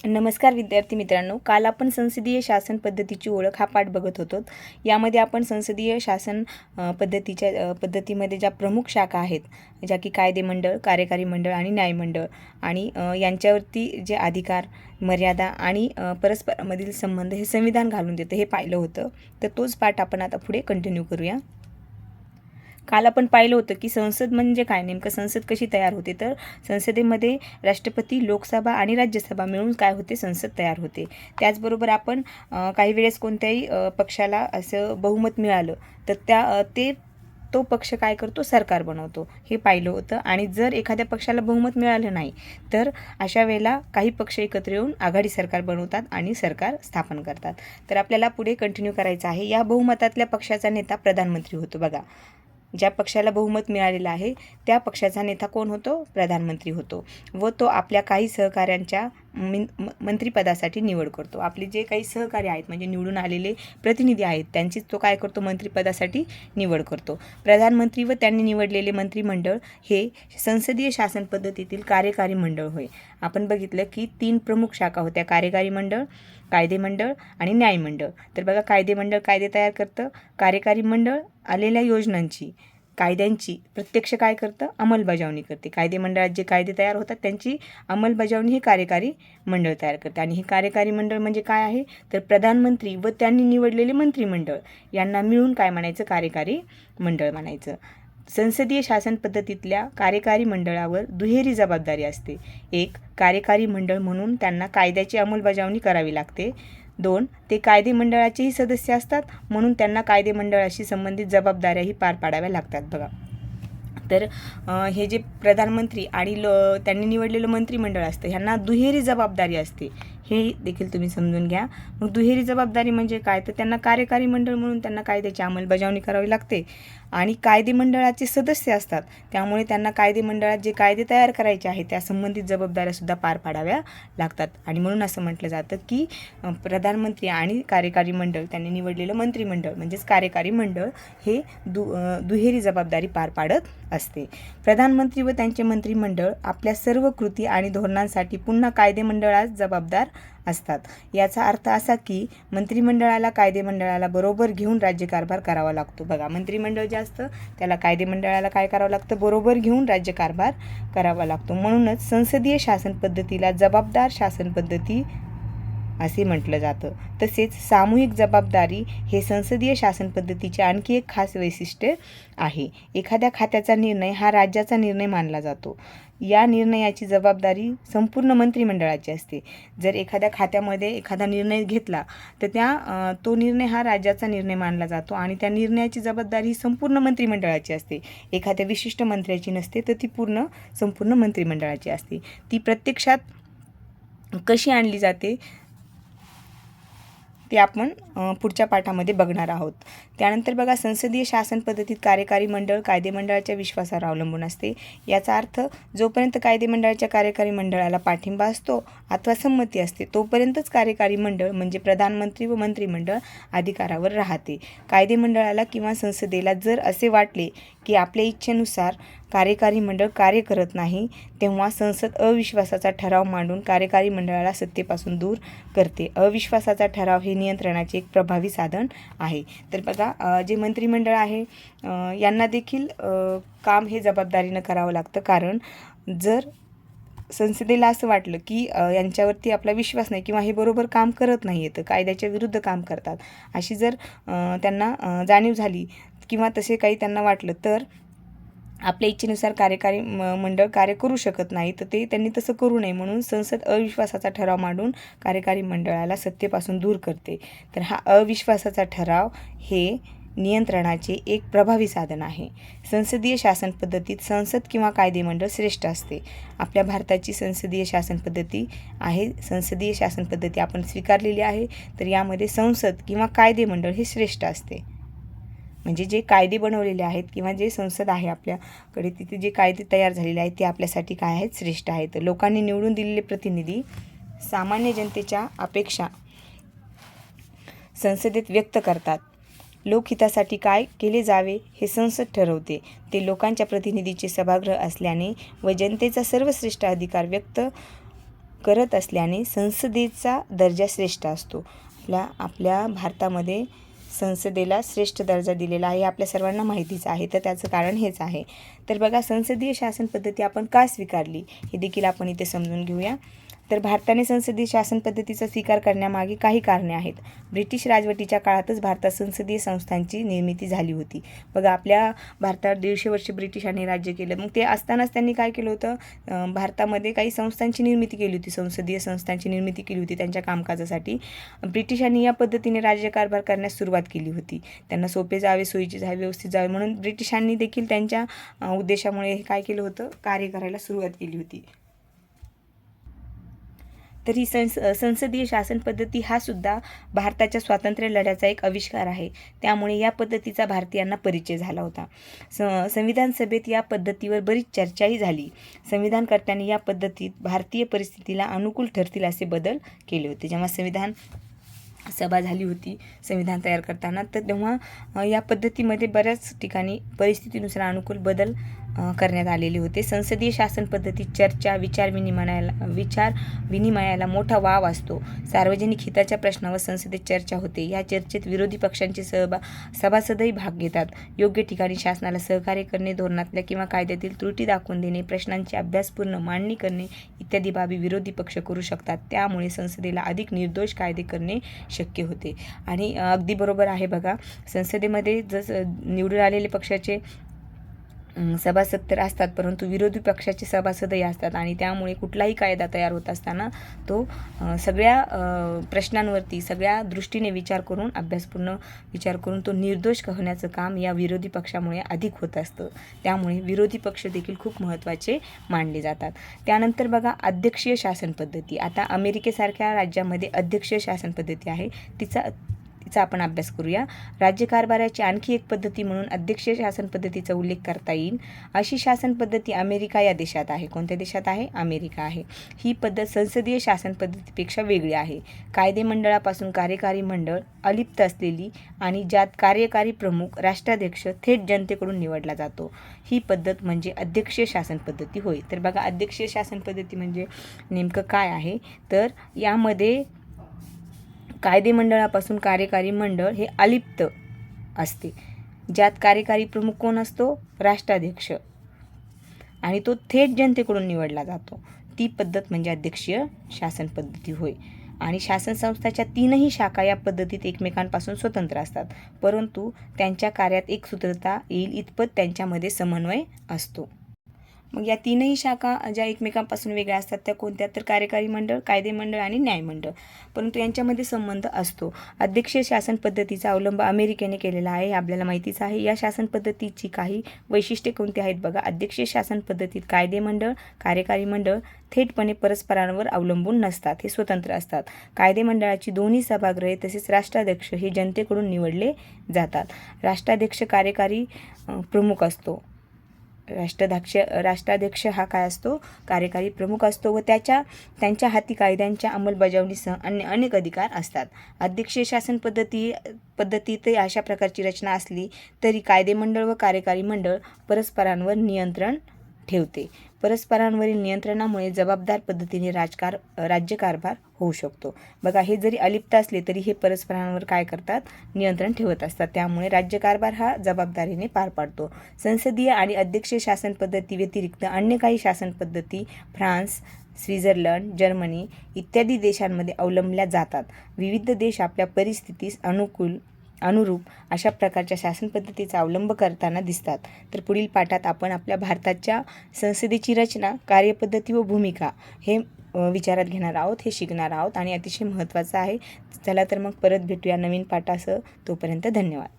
नमस्कार विद्यार्थी मित्रांनो, काल आपण संसदीय शासन पद्धतीची ओळख हा पाठ बघत होतो. यामध्ये आपण संसदीय शासन पद्धतीमध्ये ज्या प्रमुख शाखा आहेत, ज्या की कायदेमंडळ, कार्यकारी मंडळ आणि न्यायमंडळ आणि यांच्यावरती जे अधिकार, मर्यादा आणि परस्परामधील संबंध हे संविधान घालून देतं हे पाहिलं होतं. तर तोच पाठ आपण आता पुढे कंटिन्यू करूया. काल आपण पाहिलं होतं की संसद म्हणजे काय, नेमकं संसद कशी तयार होते. तर संसदेमध्ये राष्ट्रपती, लोकसभा आणि राज्यसभा मिळून काय होते, संसद तयार होते. त्याचबरोबर आपण काही वेळेस कोणत्याही पक्षाला असं बहुमत मिळालं तर तो पक्ष काय करतो, सरकार बनवतो हे पाहिलं होतं. आणि जर एखाद्या पक्षाला बहुमत मिळालं नाही तर अशा वेळेला काही पक्ष एकत्र येऊन आघाडी सरकार बनवतात आणि सरकार स्थापन करतात. तर आपल्याला पुढे कंटिन्यू करायचं आहे. या बहुमतातल्या पक्षाचा नेता प्रधानमंत्री होतो. बघा, ज्या पक्षाला बहुमत मिळालेलं आहे त्या पक्षाचा नेता कोण होतो, प्रधानमंत्री होतो. व तो आपल्या काही सहकाऱ्यांच्या मंत्रिपदासाठी निवड करतो. आपले जे काही सहकारी आहेत म्हणजे निवडून आलेले प्रतिनिधी आहेत त्यांचीच तो काय करतो, मंत्रिपदासाठी निवड करतो. प्रधानमंत्री व त्यांनी निवडलेले मंत्रिमंडळ हे संसदीय शासन पद्धतीतील कार्यकारी मंडळ होय. आपण बघितलं की 3 प्रमुख शाखा होत्या, कार्यकारी मंडळ, कायदेमंडळ आणि न्यायमंडळ. तर बघा, कायदेमंडळ कायदे तयार करतं, कार्यकारी मंडळ आलेल्या योजनांची, कायद्यांची प्रत्यक्ष काय करतं, अंमलबजावणी करते. कायदेमंडळात जे कायदे तयार होतात त्यांची अंमलबजावणी हे कार्यकारी मंडळ तयार करते. आणि हे कार्यकारी मंडळ म्हणजे काय आहे, तर प्रधानमंत्री व त्यांनी निवडलेले मंत्रिमंडळ यांना मिळून काय म्हणायचं, कार्यकारी मंडळ म्हणायचं. संसदीय शासन पद्धतीतल्या कार्यकारी मंडळावर दुहेरी जबाबदारी असते. 1. कार्यकारी मंडळ म्हणून त्यांना कायद्याची अंमलबजावणी करावी लागते. 2. ते कायदे मंडळाचेही सदस्य असतात म्हणून त्यांना कायदे मंडळाशी संबंधित जबाबदाऱ्याही पार पाडाव्या लागतात. बघा, तर हे जे प्रधानमंत्री आणि त्यांनी निवडलेलं मंत्रिमंडळ असतं ह्यांना दुहेरी जबाबदारी असते, हे देखील तुम्ही समजून घ्या. मग दुहेरी जबाबदारी म्हणजे काय, तर त्यांना कार्यकारी मंडळ म्हणून त्यांना कायद्याची अंमलबजावणी करावी लागते आणि कायदे मंडळाचे सदस्य असतात त्यामुळे त्यांना कायदे मंडळात जे कायदे तयार करायचे आहेत त्या संबंधित जबाबदाऱ्यासुद्धा पार पाडाव्या लागतात. आणि म्हणून असं म्हटलं जातं की प्रधानमंत्री आणि कार्यकारी मंडळ त्यांनी निवडलेलं मंत्रिमंडळ म्हणजेच कार्यकारी मंडळ हे दुहेरी जबाबदारी पार पाडत असते. प्रधानमंत्री व त्यांचे मंत्रिमंडळ आपल्या सर्व कृती आणि धोरणांसाठी पुन्हा कायदेमंडळास जबाबदार असतात. याचा अर्थ असा की मंत्रिमंडळाला कायदेमंडळाला बरोबर घेऊन राज्यकारभार करावा लागतो. बघा, मंत्रिमंडळ जे असतं त्याला कायदेमंडळाला काय करावं लागतं, बरोबर घेऊन राज्यकारभार करावा लागतो. म्हणूनच संसदीय शासन पद्धतीला जबाबदार शासन पद्धती असे म्हटलं जातं. तसेच सामूहिक जबाबदारी हे संसदीय शासन पद्धतीचे आणखी एक खास वैशिष्ट्य आहे. एखाद्या खात्याचा निर्णय हा राज्याचा निर्णय मानला जातो. या निर्णयाची जबाबदारी संपूर्ण मंत्रिमंडळाची असते. जर एखाद्या खात्यामध्ये एखादा निर्णय घेतला तर तो निर्णय हा राज्याचा निर्णय मानला जातो आणि त्या निर्णयाची जबाबदारी संपूर्ण मंत्रिमंडळाची असते. एखाद्या विशिष्ट मंत्र्याची नसते तर ती संपूर्ण मंत्रिमंडळाची असते. ती प्रत्यक्षात कशी आणली जाते ते आपण पुढच्या पाठामध्ये बघणार आहोत. त्यानंतर बघा, संसदीय शासन पद्धतीत कार्यकारी मंडळ कायदेमंडळाच्या विश्वासावर अवलंबून असते. याचा अर्थ जोपर्यंत कायदेमंडळाच्या कार्यकारी मंडळाला पाठिंबा असतो अथवा संमती असते तोपर्यंतच कार्यकारी मंडळ म्हणजे प्रधानमंत्री व मंत्रिमंडळ अधिकारावर राहते. कायदेमंडळाला किंवा संसदेला जर असे वाटले की आपल्या इच्छेनुसार कार्यकारी मंडळ कार्य करत नाही तेव्हा संसद अविश्वासाचा ठराव मांडून कार्यकारी मंडळाला सत्तेपासून दूर करते. अविश्वासाचा ठराव हे नियंत्रणाचे एक प्रभावी साधन आहे. तर बघा, जे मंत्रिमंडळ आहे यांना देखील काम हे जबाबदारीनं करावं लागतं. कारण जर संसदेला असं वाटलं की यांच्यावरती आपला विश्वास नाही किंवा हे बरोबर काम करत नाही आहे, तर कायद्याच्या विरुद्ध काम करतात अशी जर त्यांना जाणीव झाली किंवा तसे काही त्यांना वाटलं तर आपल्या इच्छेनुसार कार्यकारी मंडळ कार्य करू शकत नाही, तर त्यांनी तसं करू नये म्हणून संसद अविश्वासाचा ठराव मांडून कार्यकारी मंडळाला सत्तेपासून दूर करते. तर हा अविश्वासाचा ठराव हे नियंत्रणाचे एक प्रभावी साधन आहे. संसदीय शासन पद्धतीत संसद किंवा कायदेमंडळ श्रेष्ठ असते. आपल्या भारताची संसदीय शासन पद्धती आहे. संसदीय शासन पद्धती आपण स्वीकारलेली आहे. तर यामध्ये संसद किंवा कायदेमंडळ हे श्रेष्ठ असते. म्हणजे जे कायदे बनवलेले आहेत किंवा जे संसद आहे आपल्याकडे तिथे जे कायदे तयार झालेले आहेत ते आपल्यासाठी काय आहेत, श्रेष्ठ आहेत. लोकांनी निवडून दिलेले प्रतिनिधी सामान्य जनतेच्या अपेक्षा संसदेत व्यक्त करतात. लोकहितासाठी काय केले जावे हे संसद ठरवते. ते लोकांच्या प्रतिनिधीचे सभागृह असल्याने व जनतेचा सर्वश्रेष्ठ अधिकार व्यक्त करत असल्याने संसदेचा दर्जा श्रेष्ठ असतो. आपल्या भारतामध्ये संसदेला श्रेष्ठ दर्जा दिलेला आहे, आपल्या सर्वांना माहितीच आहे. तर त्याचं कारण हेच आहे. तर बघा, संसदीय शासन पद्धती आपण का स्वीकारली हे देखील आपण इथे समजून घेऊया. तर भारताने संसदीय शासन पद्धतीचा स्वीकार करण्यामागे काही कारणे आहेत. ब्रिटिश राजवटीच्या काळातच भारतात संसदीय संस्थांची निर्मिती झाली होती. बघा, आपल्या भारतात 150 वर्ष ब्रिटिशांनी राज्य केलं. मग ते असतानाच त्यांनी काय केलं होतं, भारतामध्ये काही संस्थांची निर्मिती केली होती, संसदीय संस्थांची निर्मिती केली होती त्यांच्या कामकाजासाठी. ब्रिटिशांनी या पद्धतीने राज्यकारभार करण्यास सुरुवात केली होती. त्यांना सोपे जावे, सोयीचे जावे, व्यवस्थित जावे म्हणून ब्रिटिशांनी देखील त्यांच्या उद्देशामुळे काय केलं होतं, कार्य करायला सुरुवात केली होती. तर ही संसदीय शासन पद्धती हा सुद्धा भारताच्या स्वातंत्र्य लढ्याचा एक आविष्कार आहे. त्यामुळे या पद्धतीचा भारतीयांना परिचय झाला होता. संविधान सभेत या पद्धतीवर बरीच चर्चाही झाली. संविधानकर्त्यांनी या पद्धतीत भारतीय परिस्थितीला अनुकूल ठरतील असे बदल केले होते. जेव्हा संविधान सभा झाली होती संविधान तयार करताना, तर तेव्हा या पद्धतीमध्ये बऱ्याच ठिकाणी परिस्थितीनुसार अनुकूल बदल करण्यात आलेले होते. संसदीय शासन पद्धतीत चर्चा, विचार विनिमयाला मोठा वाव असतो. सार्वजनिक हिताच्या प्रश्नावर संसदेत चर्चा होते. या चर्चेत विरोधी पक्षांचे सभासदही भाग घेतात. योग्य ठिकाणी शासनाला सहकार्य करणे, धोरणातल्या किंवा कायद्यातील त्रुटी दाखवून देणे, प्रश्नांची अभ्यासपूर्ण मांडणी करणे इत्यादी बाबी विरोधी पक्ष करू शकतात. त्यामुळे संसदेला अधिक निर्दोष कायदे करणे शक्य होते. आणि अगदी बरोबर आहे. बघा, संसदेमध्ये निवडून आलेले पक्षाचे सभासद तर असतात, परंतु विरोधी पक्षाचे सभासदही असतात. आणि त्यामुळे कुठलाही कायदा तयार होत असताना तो सगळ्या प्रश्नांवरती सगळ्या दृष्टीने विचार करून, अभ्यासपूर्ण विचार करून तो निर्दोष होण्याचं काम या विरोधी पक्षामुळे अधिक होत असतं. त्यामुळे विरोधी पक्ष देखील खूप महत्त्वाचे मानले जातात. त्यानंतर बघा, अध्यक्षीय शासन पद्धती. आता अमेरिकेसारख्या राज्यामध्ये अध्यक्षीय शासन पद्धती आहे, तिचा आपण अभ्यास करूया. राज्यकारभाराची आणखी एक पद्धती म्हणून अध्यक्षीय शासन पद्धतीचा उल्लेख करता येईल. अशी शासन पद्धती अमेरिका या देशात आहे. कोणत्या देशात आहे? अमेरिका आहे. ही पद्धत संसदीय शासन पद्धतीपेक्षा वेगळी आहे. कायदे मंडळापासून कार्यकारी मंडळ अलिप्त असलेली आणि ज्यात कार्यकारी प्रमुख राष्ट्राध्यक्ष थेट जनतेकडून निवडला जातो. ही पद्धत म्हणजे अध्यक्षीय शासन पद्धती होय. तर बघा, अध्यक्षीय शासन पद्धती म्हणजे नेमकं काय आहे, तर यामध्ये कायदे मंडळापासून कार्यकारी मंडळ हे अलिप्त असते. ज्यात कार्यकारी प्रमुख कोण असतो? राष्ट्राध्यक्ष, आणि तो थेट जनतेकडून निवडला जातो. ती पद्धत म्हणजे अध्यक्षीय शासन पद्धती होय. आणि शासन संस्थाच्या 3ही शाखा या पद्धतीत एकमेकांपासून स्वतंत्र असतात, परंतु त्यांच्या कार्यात एकसूत्रता येईल इतपत त्यांच्यामध्ये समन्वय असतो. मग या 3ही शाखा ज्या एकमेकांपासून वेगळ्या असतात त्या कोणत्या? तर कार्यकारी मंडळ, कायदे मंडळ आणि न्यायमंडळ. परंतु यांच्यामध्ये संबंध असतो. अध्यक्षीय शासन पद्धतीचा अवलंब अमेरिकेने केलेला आहे, आपल्याला माहितीच आहे. या शासन पद्धतीची काही वैशिष्ट्ये कोणती आहेत? बघा, अध्यक्षीय शासन पद्धतीत कायदे मंडळ, कार्यकारी मंडळ थेटपणे परस्परांवर अवलंबून नसतात, हे स्वतंत्र असतात. कायदे मंडळाची दोन्ही सभागृहे तसेच राष्ट्राध्यक्ष हे जनतेकडून निवडले जातात. राष्ट्राध्यक्ष कार्यकारी प्रमुख असतो. राष्ट्राध्यक्ष हा काय असतो? कार्यकारी प्रमुख असतो व त्यांच्या हाती कायद्यांच्या अंमलबजावणीसह अन्य अनेक अधिकार असतात. अध्यक्षीय शासन पद्धतीत अशा प्रकारची रचना असली तरी कायदे मंडळ व कार्यकारी मंडळ परस्परांवर नियंत्रण ठेवते. परस्परांवरील नियंत्रणामुळे जबाबदार पद्धतीने राज्यकारभार होऊ शकतो. बघा, हे जरी अलिप्त असले तरी हे परस्परांवर काय करतात? नियंत्रण ठेवत असतात. त्यामुळे राज्यकारभार हा जबाबदारीने पार पाडतो. संसदीय आणि अध्यक्षीय शासन पद्धती व्यतिरिक्त अन्य काही शासन पद्धती फ्रान्स, स्वित्झर्लंड, जर्मनी इत्यादी देशांमध्ये अवलंबल्या जातात. विविध देश आपल्या परिस्थितीस अनुरूप अशा प्रकारच्या शासन पद्धतीचा अवलंब करताना दिसतात. तर पुढील पाठात आपण आपल्या भारताच्या संसदेची रचना, कार्यपद्धती व भूमिका हे विचारात घेणार आहोत, हे शिकणार आहोत आणि अतिशय महत्त्वाचं आहे. चला तर मग परत भेटूया नवीन पाठासह. तोपर्यंत धन्यवाद.